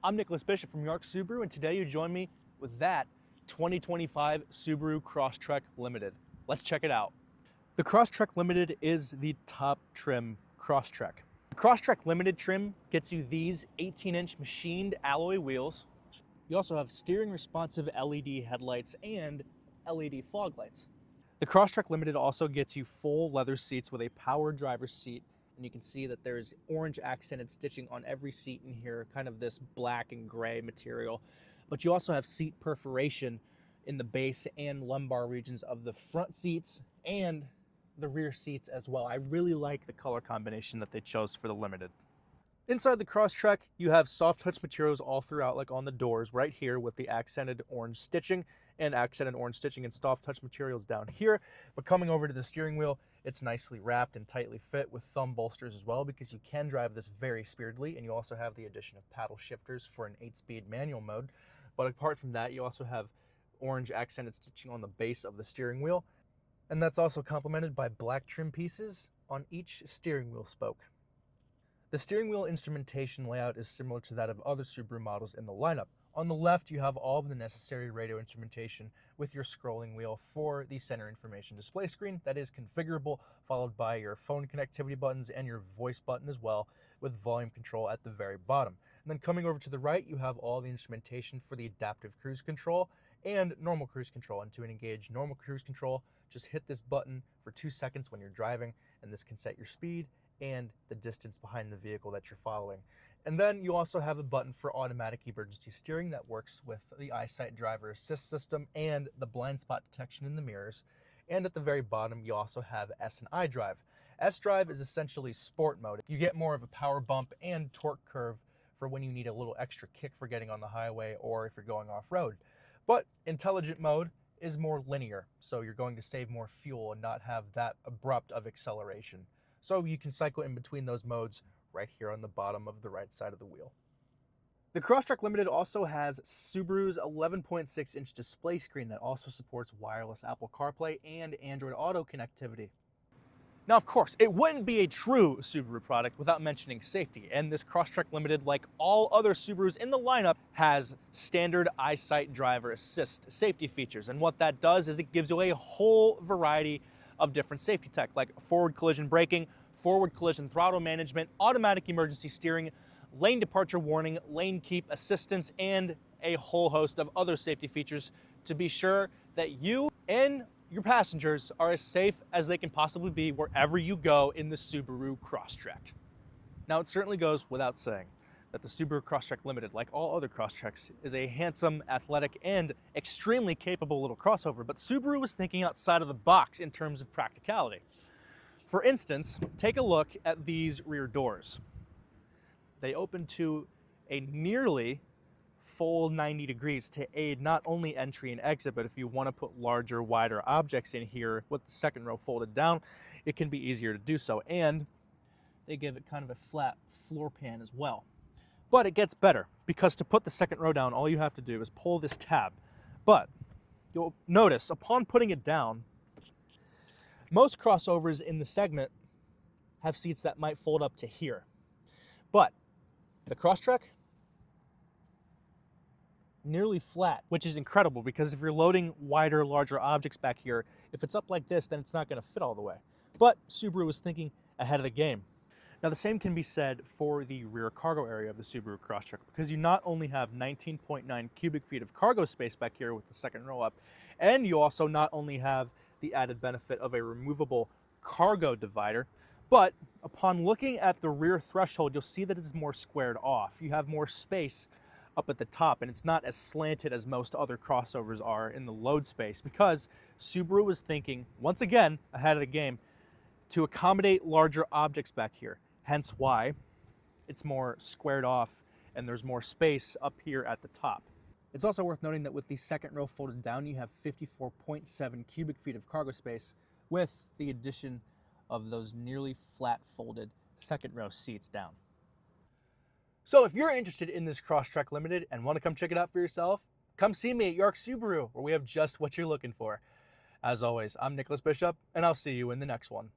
I'm Nicholas Bishop from Yark Subaru, and today you join me with that 2025 Subaru Crosstrek Limited. Let's check it out. The Crosstrek Limited is the top trim Crosstrek. The Crosstrek Limited trim gets you these 18-inch machined alloy wheels. You also have steering responsive LED headlights and LED fog lights. The Crosstrek Limited also gets you full leather seats with a power driver's seat. And you can see that there's orange accented stitching on every seat in here, kind of this black and gray material. But you also have seat perforation in the base and lumbar regions of the front seats and the rear seats as well. I really like the color combination that they chose for the Limited. Inside the Crosstrek, you have soft touch materials all throughout, like on the doors right here with the accented orange stitching and soft touch materials down here. But coming over to the steering wheel, it's nicely wrapped and tightly fit with thumb bolsters as well, because you can drive this very spiritedly, and you also have the addition of paddle shifters for an 8-speed manual mode. But apart from that, you also have orange accented stitching on the base of the steering wheel, and that's also complemented by black trim pieces on each steering wheel spoke. The steering wheel instrumentation layout is similar to that of other Subaru models in the lineup. On the left, you have all of the necessary radio instrumentation with your scrolling wheel for the center information display screen that is configurable, followed by your phone connectivity buttons and your voice button as well, with volume control at the very bottom. And then coming over to the right, you have all the instrumentation for the adaptive cruise control and normal cruise control. And to engage normal cruise control, just hit this button for 2 seconds when you're driving, and this can set your speed and the distance behind the vehicle that you're following. And then you also have a button for automatic emergency steering that works with the EyeSight driver assist system and the blind spot detection in the mirrors. And at the very bottom, you also have S and I drive. S drive is essentially sport mode. You get more of a power bump and torque curve for when you need a little extra kick for getting on the highway or if you're going off-road. But intelligent mode is more linear, so you're going to save more fuel and not have that abrupt of acceleration. So you can cycle in between those modes right here on the bottom of the right side of the wheel. The Crosstrek Limited also has Subaru's 11.6-inch display screen that also supports wireless Apple CarPlay and Android Auto connectivity. Now, of course, it wouldn't be a true Subaru product without mentioning safety, and this Crosstrek Limited, like all other Subarus in the lineup, has standard EyeSight driver assist safety features. And what that does is it gives you a whole variety of different safety tech, like forward collision braking, forward collision throttle management, automatic emergency steering, lane departure warning, lane keep assistance, and a whole host of other safety features to be sure that you and your passengers are as safe as they can possibly be wherever you go in the Subaru Crosstrek. Now, it certainly goes without saying that the Subaru Crosstrek Limited, like all other Crosstreks, is a handsome, athletic, and extremely capable little crossover, but Subaru was thinking outside of the box in terms of practicality. For instance, take a look at these rear doors. They open to a nearly full 90 degrees to aid not only entry and exit, but if you want to put larger, wider objects in here with the second row folded down, it can be easier to do so. And they give it kind of a flat floor pan as well. But it gets better, because to put the second row down, all you have to do is pull this tab. But you'll notice upon putting it down, most crossovers in the segment have seats that might fold up to here. But the Crosstrek, nearly flat, which is incredible, because if you're loading wider, larger objects back here, if it's up like this, then it's not going to fit all the way. But Subaru was thinking ahead of the game. Now, the same can be said for the rear cargo area of the Subaru Crosstrek, because you not only have 19.9 cubic feet of cargo space back here with the second row up, and you also not only have the added benefit of a removable cargo divider, but upon looking at the rear threshold, you'll see that it's more squared off. You have more space up at the top, and it's not as slanted as most other crossovers are in the load space, because Subaru was thinking, once again, ahead of the game, to accommodate larger objects back here. Hence why it's more squared off and there's more space up here at the top. It's also worth noting that with the second row folded down, you have 54.7 cubic feet of cargo space with the addition of those nearly flat folded second row seats down. So if you're interested in this Crosstrek Limited and want to come check it out for yourself, come see me at Yark Subaru, where we have just what you're looking for. As always, I'm Nicholas Bishop, and I'll see you in the next one.